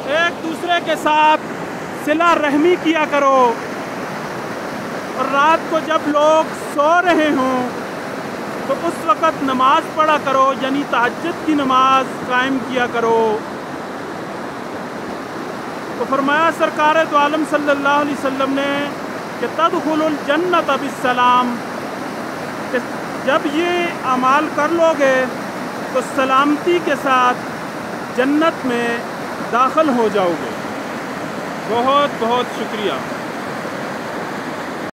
ایک دوسرے کے ساتھ صلہ رحمی کیا کرو، اور رات کو جب لوگ سو رہے ہوں تو اس وقت نماز پڑھا کرو، یعنی تہجد کی نماز قائم کیا کرو۔ تو فرمایا سرکار دو عالم صلی اللہ علیہ وسلم نے کہ تدخل الجنت بالسلام، کہ جب یہ اعمال کر لو گے تو سلامتی کے ساتھ جنت میں داخل ہو جاؤ گے۔ بہت بہت شکریہ۔